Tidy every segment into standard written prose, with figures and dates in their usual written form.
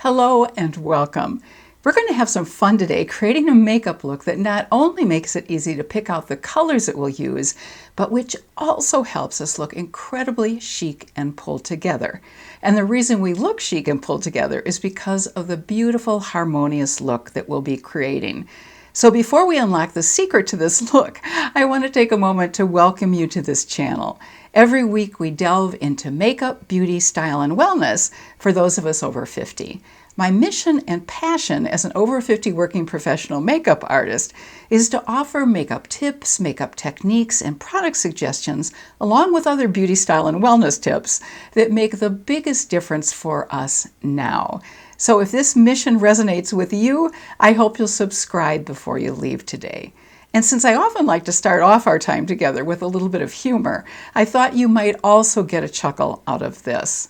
Hello and welcome. We're going to have some fun today creating a makeup look that not only makes it easy to pick out the colors that we'll use, but which also helps us look incredibly chic and pulled together. And the reason we look chic and pulled together is because of the beautiful, harmonious look that we'll be creating. So before we unlock the secret to this look, I want to take a moment to welcome you to this channel. Every week we delve into makeup, beauty, style, and wellness for those of us over 50. My mission and passion as an over 50 working professional makeup artist is to offer makeup tips, makeup techniques, and product suggestions, along with other beauty, style, and wellness tips that make the biggest difference for us now. So if this mission resonates with you, I hope you'll subscribe before you leave today. And since I often like to start off our time together with a little bit of humor, I thought you might also get a chuckle out of this.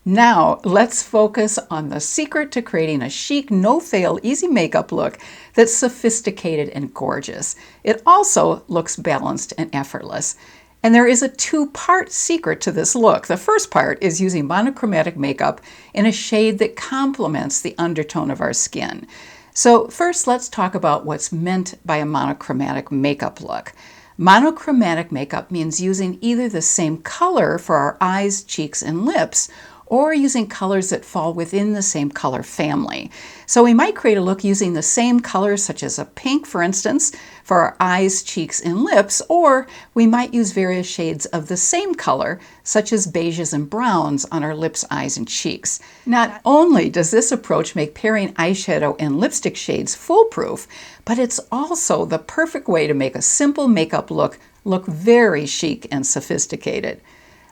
Now, let's focus on the secret to creating a chic, no-fail, easy makeup look that's sophisticated and gorgeous. It also looks balanced and effortless. And there is a two-part secret to this look. The first part is using monochromatic makeup in a shade that complements the undertone of our skin. So first, let's talk about what's meant by a monochromatic makeup look. Monochromatic makeup means using either the same color for our eyes, cheeks, and lips, or using colors that fall within the same color family. So we might create a look using the same colors, such as a pink, for instance, for our eyes, cheeks, and lips, or we might use various shades of the same color, such as beiges and browns on our lips, eyes, and cheeks. Not only does this approach make pairing eyeshadow and lipstick shades foolproof, but it's also the perfect way to make a simple makeup look very chic and sophisticated.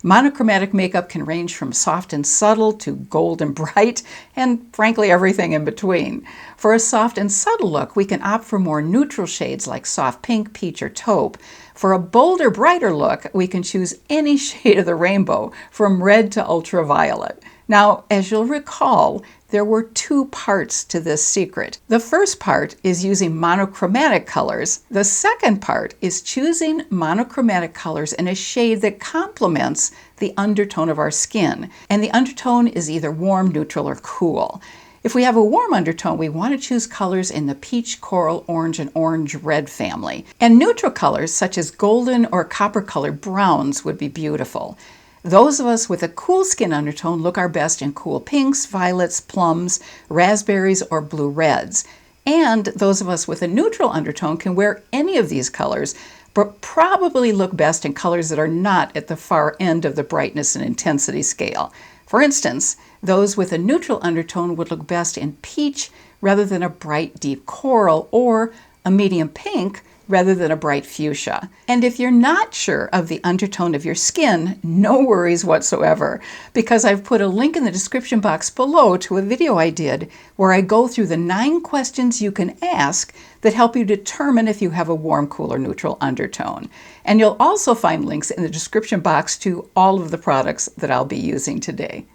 Monochromatic makeup can range from soft and subtle to gold and bright, and frankly everything in between. For a soft and subtle look, we can opt for more neutral shades like soft pink, peach, or taupe. For a bolder, brighter look, we can choose any shade of the rainbow, from red to ultraviolet. Now, as you'll recall, there were two parts to this secret. The first part is using monochromatic colors. The second part is choosing monochromatic colors in a shade that complements the undertone of our skin. And the undertone is either warm, neutral, or cool. If we have a warm undertone, we want to choose colors in the peach, coral, orange, and orange-red family. And neutral colors, such as golden or copper-colored browns, would be beautiful. Those of us with a cool skin undertone look our best in cool pinks, violets, plums, raspberries, or blue reds. And those of us with a neutral undertone can wear any of these colors, but probably look best in colors that are not at the far end of the brightness and intensity scale. For instance, those with a neutral undertone would look best in peach rather than a bright, deep coral, or a medium pink rather than a bright fuchsia. And if you're not sure of the undertone of your skin, no worries whatsoever, because I've put a link in the description box below to a video I did where I go through the 9 questions you can ask that help you determine if you have a warm, cool, or neutral undertone. And you'll also find links in the description box to all of the products that I'll be using today.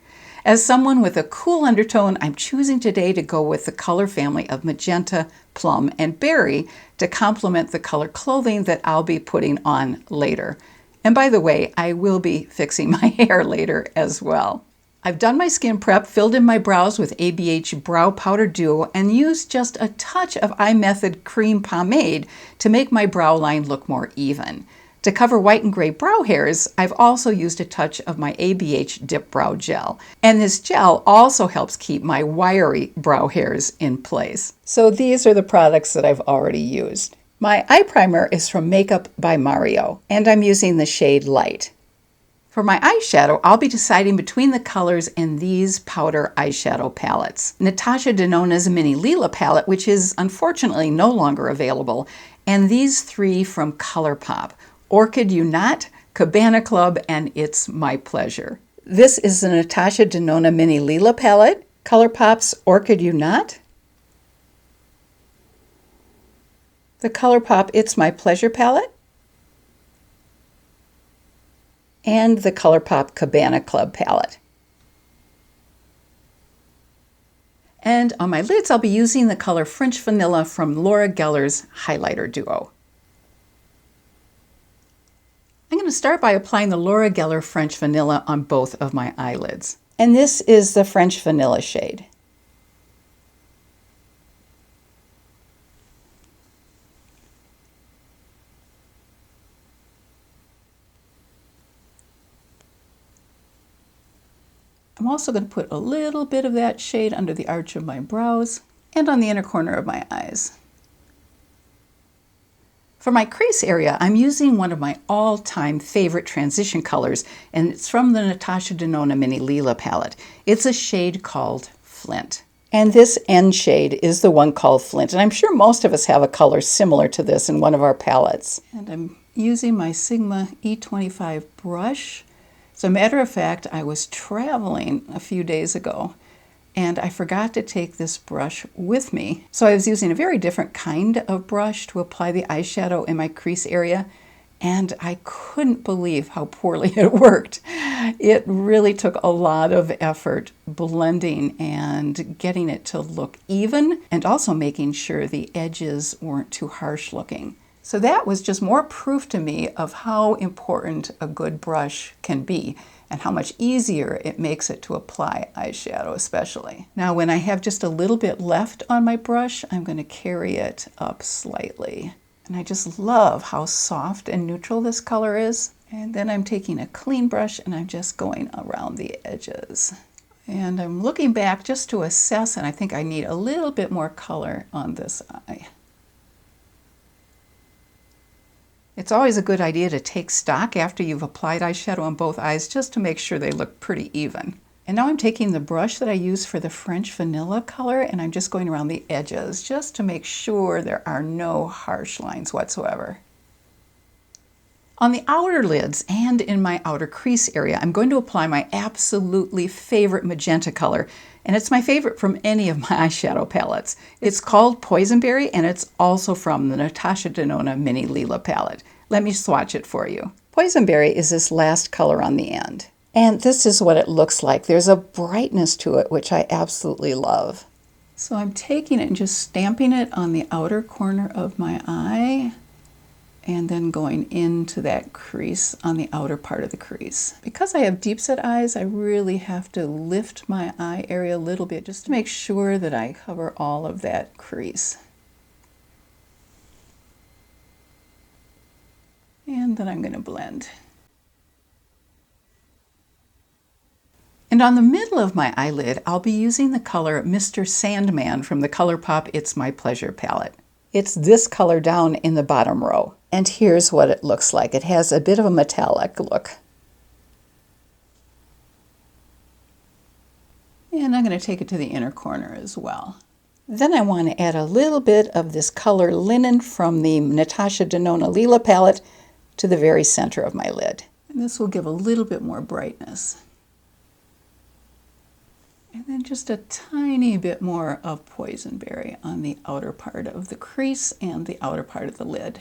As someone with a cool undertone, I'm choosing today to go with the color family of magenta, plum, and berry to complement the color clothing that I'll be putting on later. And by the way, I will be fixing my hair later as well. I've done my skin prep, filled in my brows with ABH Brow Powder Duo, and used just a touch of iMethod Cream Pomade to make my brow line look more even. To cover white and gray brow hairs, I've also used a touch of my ABH Dip Brow Gel. And this gel also helps keep my wiry brow hairs in place. So these are the products that I've already used. My eye primer is from Makeup by Mario, and I'm using the shade Light. For my eyeshadow, I'll be deciding between the colors in these powder eyeshadow palettes. Natasha Denona's Mini Lila palette, which is unfortunately no longer available, and these 3 from ColourPop. Orchid You Not, Cabana Club, and It's My Pleasure. This is the Natasha Denona Mini Lila palette, ColourPop's Orchid You Not, the ColourPop It's My Pleasure palette, and the ColourPop Cabana Club palette. And on my lids, I'll be using the color French Vanilla from Laura Geller's Highlighter Duo. I'm going to start by applying the Laura Geller French Vanilla on both of my eyelids. And this is the French Vanilla shade. I'm also going to put a little bit of that shade under the arch of my brows and on the inner corner of my eyes. For my crease area, I'm using one of my all-time favorite transition colors, and it's from the Natasha Denona Mini Lila palette. It's a shade called Flint. And this end shade is the one called Flint, and I'm sure most of us have a color similar to this in one of our palettes. And I'm using my Sigma E25 brush. As a matter of fact, I was traveling a few days ago and I forgot to take this brush with me. So I was using a very different kind of brush to apply the eyeshadow in my crease area, and I couldn't believe how poorly it worked. It really took a lot of effort blending and getting it to look even, and also making sure the edges weren't too harsh looking. So that was just more proof to me of how important a good brush can be and how much easier it makes it to apply eyeshadow especially. Now when I have just a little bit left on my brush, I'm going to carry it up slightly. And I just love how soft and neutral this color is. And then I'm taking a clean brush and I'm just going around the edges. And I'm looking back just to assess, and I think I need a little bit more color on this eye. It's always a good idea to take stock after you've applied eyeshadow on both eyes just to make sure they look pretty even. And now I'm taking the brush that I used for the French Vanilla color and I'm just going around the edges just to make sure there are no harsh lines whatsoever. On the outer lids and in my outer crease area, I'm going to apply my absolutely favorite magenta color, and it's my favorite from any of my eyeshadow palettes. It's called Poisonberry, and it's also from the Natasha Denona Mini Lila palette. Let me swatch it for you. Poisonberry is this last color on the end, and this is what it looks like. There's a brightness to it, which I absolutely love. So I'm taking it and just stamping it on the outer corner of my eye, and then going into that crease on the outer part of the crease. Because I have deep set eyes, I really have to lift my eye area a little bit just to make sure that I cover all of that crease. And then I'm going to blend. And on the middle of my eyelid, I'll be using the color Mr. Sandman from the ColourPop It's My Pleasure palette. It's this color down in the bottom row. And here's what it looks like. It has a bit of a metallic look. And I'm going to take it to the inner corner as well. Then I want to add a little bit of this color Linen from the Natasha Denona Lila palette to the very center of my lid. And this will give a little bit more brightness. And then just a tiny bit more of Poisonberry on the outer part of the crease and the outer part of the lid.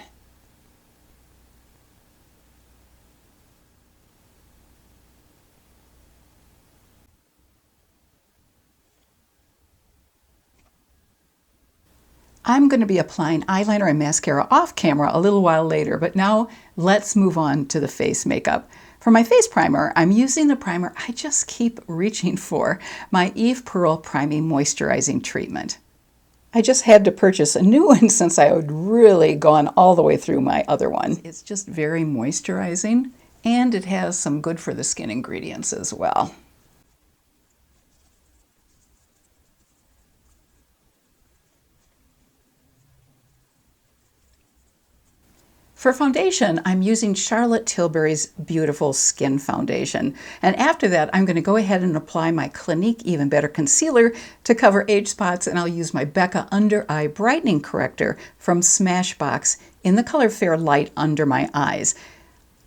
I'm going to be applying eyeliner and mascara off camera a little while later, but now let's move on to the face makeup. For my face primer, I'm using the primer I just keep reaching for, my Eve Pearl Priming Moisturizing Treatment. I just had to purchase a new one since I had really gone all the way through my other one. It's just very moisturizing, and it has some good for the skin ingredients as well. For foundation, I'm using Charlotte Tilbury's Beautiful Skin Foundation. And after that, I'm going to go ahead and apply my Clinique Even Better Concealer to cover age spots, and I'll use my Becca Under Eye Brightening Corrector from Smashbox in the color Fair Light under my eyes.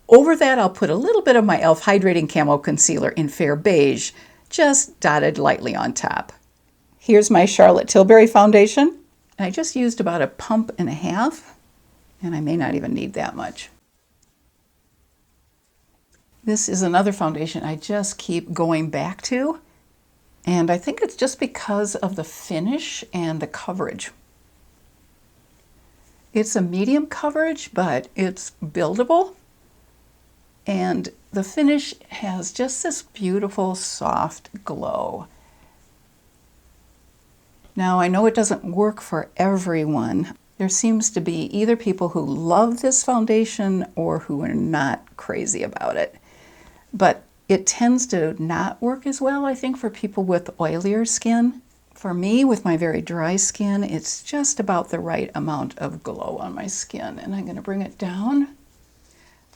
Over that, I'll put a little bit of my e.l.f. Hydrating Camo Concealer in Fair Beige, just dotted lightly on top. Here's my Charlotte Tilbury foundation. And I just used about a pump and a half. And I may not even need that much. This is another foundation I just keep going back to, and I think it's just because of the finish and the coverage. It's a medium coverage, but it's buildable, And the finish has just this beautiful, soft glow. Now, I know it doesn't work for everyone. There seems to be either people who love this foundation or who are not crazy about it. But it tends to not work as well, I think, for people with oilier skin. For me, with my very dry skin, it's just about the right amount of glow on my skin. And I'm going to bring it down.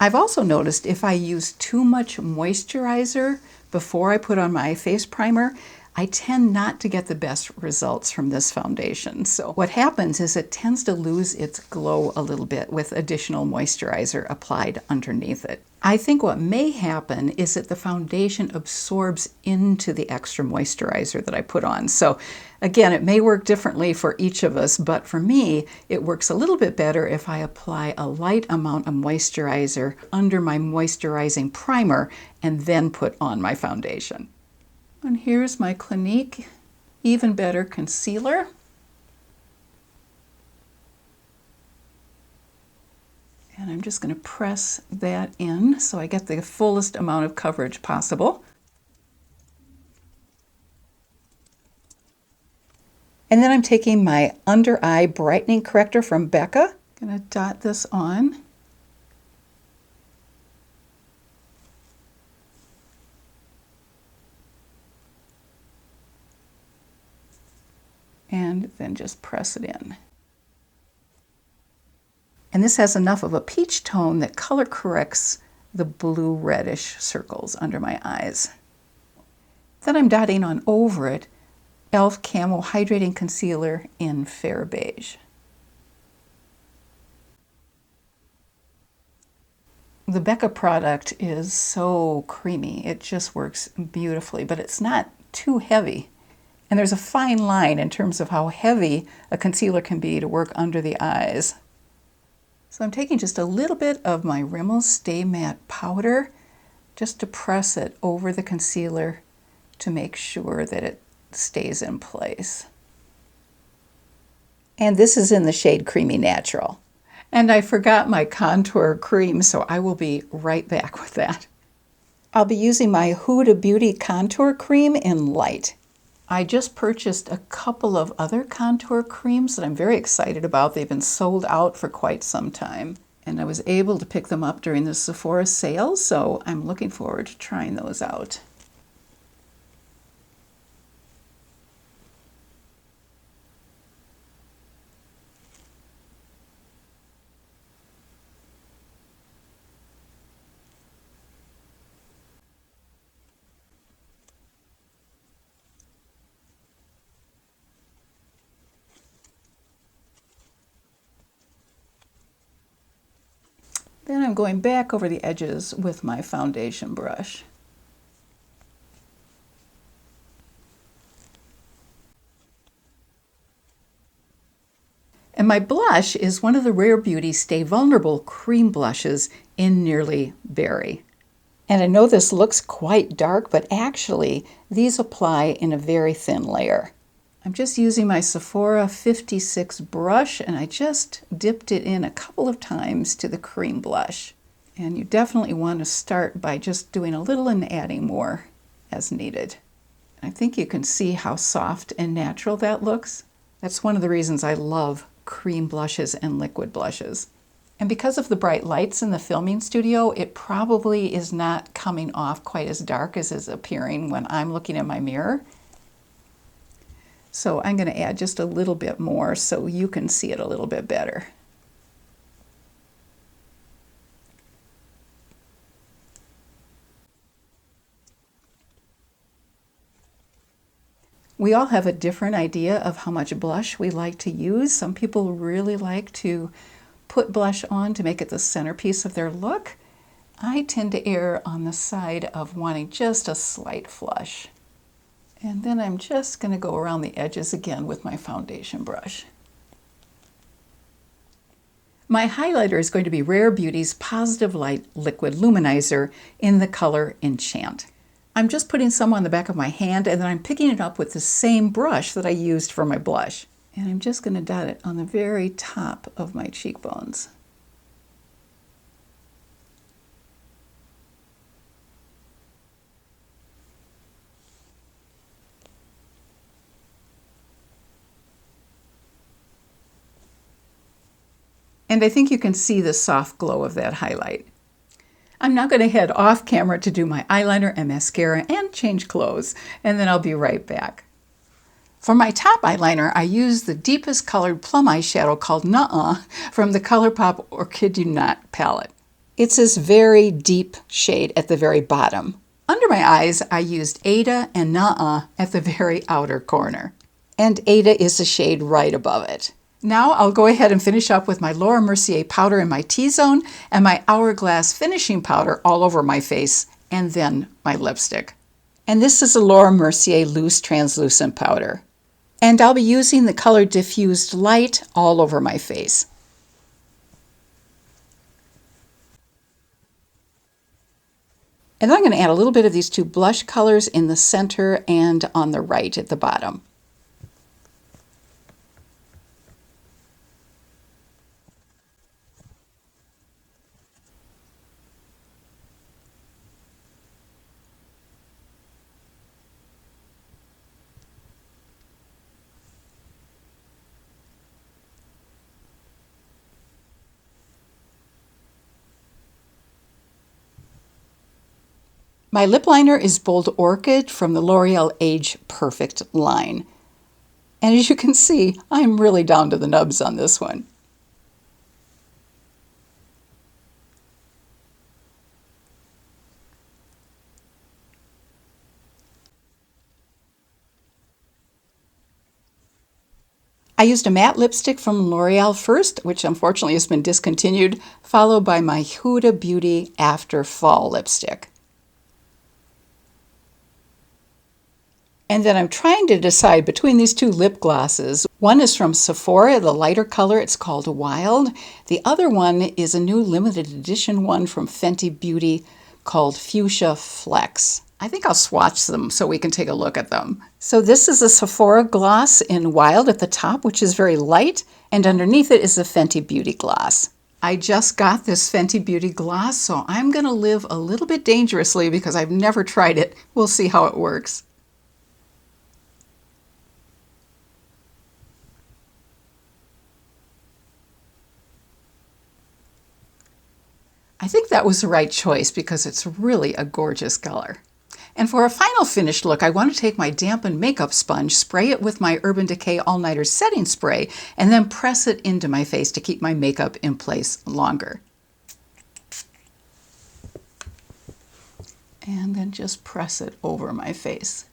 I've also noticed if I use too much moisturizer before I put on my face primer, I tend not to get the best results from this foundation. So what happens is it tends to lose its glow a little bit with additional moisturizer applied underneath it. I think what may happen is that the foundation absorbs into the extra moisturizer that I put on. So again, it may work differently for each of us, but for me, it works a little bit better if I apply a light amount of moisturizer under my moisturizing primer and then put on my foundation. And here's my Clinique Even Better Concealer. And I'm just going to press that in so I get the fullest amount of coverage possible. And then I'm taking my under eye brightening corrector from Becca. I'm going to dot this on. And then just press it in. And this has enough of a peach tone that color corrects the blue reddish circles under my eyes. Then I'm dotting on over it e.l.f. Camo Hydrating Concealer in Fair Beige. The Becca product is so creamy. It just works beautifully, but it's not too heavy. And there's a fine line in terms of how heavy a concealer can be to work under the eyes. So I'm taking just a little bit of my Rimmel Stay Matte powder just to press it over the concealer to make sure that it stays in place. And this is in the shade Creamy Natural. And I forgot my contour cream, so I will be right back with that. I'll be using my Huda Beauty contour cream in Light. I just purchased a couple of other contour creams that I'm very excited about. They've been sold out for quite some time. And I was able to pick them up during the Sephora sale, so I'm looking forward to trying those out. Then I'm going back over the edges with my foundation brush. And my blush is one of the Rare Beauty Stay Vulnerable cream blushes in Nearly Berry. And I know this looks quite dark, but actually these apply in a very thin layer. I'm just using my Sephora 56 brush, and I just dipped it in a couple of times to the cream blush. And you definitely want to start by just doing a little and adding more as needed. I think you can see how soft and natural that looks. That's one of the reasons I love cream blushes and liquid blushes. And because of the bright lights in the filming studio, it probably is not coming off quite as dark as is appearing when I'm looking in my mirror. So I'm going to add just a little bit more so you can see it a little bit better. We all have a different idea of how much blush we like to use. Some people really like to put blush on to make it the centerpiece of their look. I tend to err on the side of wanting just a slight flush. And then I'm just going to go around the edges again with my foundation brush. My highlighter is going to be Rare Beauty's Positive Light Liquid Luminizer in the color Enchant. I'm just putting some on the back of my hand, and then I'm picking it up with the same brush that I used for my blush. And I'm just going to dot it on the very top of my cheekbones. And I think you can see the soft glow of that highlight. I'm now going to head off camera to do my eyeliner and mascara and change clothes, and then I'll be right back. For my top eyeliner, I use the deepest colored plum eyeshadow called Nuh-Uh from the ColourPop Orchid palette. It's this very deep shade at the very bottom. Under my eyes, I used Ada and Nuh-Uh at the very outer corner. And Ada is the shade right above it. Now I'll go ahead and finish up with my Laura Mercier powder in my T-zone and my Hourglass finishing powder all over my face, and then my lipstick. And this is a Laura Mercier loose translucent powder. And I'll be using the color Diffused Light all over my face. And then I'm going to add a little bit of these two blush colors in the center and on the right at the bottom. My lip liner is Bold Orchid from the L'Oreal Age Perfect line. And as you can see, I'm really down to the nubs on this one. I used a matte lipstick from L'Oreal first, which unfortunately has been discontinued, followed by my Huda Beauty After Fall lipstick. And then I'm trying to decide between these two lip glosses. One is from Sephora, the lighter color, it's called Wild. The other one is a new limited edition one from Fenty Beauty called Fuchsia Flex. I think I'll swatch them so we can take a look at them. So this is a Sephora gloss in Wild at the top, which is very light, and underneath it is the Fenty Beauty gloss. I just got this Fenty Beauty gloss, so I'm going to live a little bit dangerously because I've never tried it. We'll see how it works. I think that was the right choice because it's really a gorgeous color. And for a final finished look, I want to take my dampened makeup sponge, spray it with my Urban Decay All Nighter setting spray, and then press it into my face to keep my makeup in place longer. And then just press it over my face.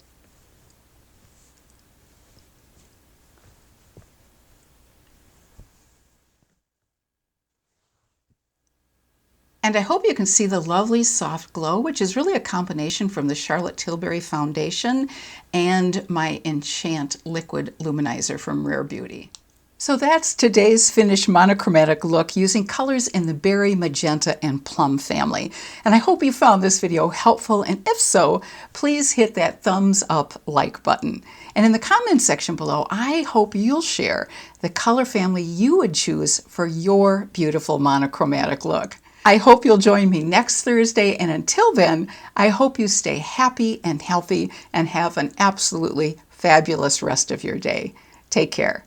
And I hope you can see the lovely soft glow, which is really a combination from the Charlotte Tilbury foundation and my Enchant liquid luminizer from Rare Beauty. So that's today's finished monochromatic look using colors in the berry, magenta, and plum family. And I hope you found this video helpful, and if so, please hit that thumbs up like button. And in the comments section below, I hope you'll share the color family you would choose for your beautiful monochromatic look. I hope you'll join me next Thursday, and until then, I hope you stay happy and healthy and have an absolutely fabulous rest of your day. Take care.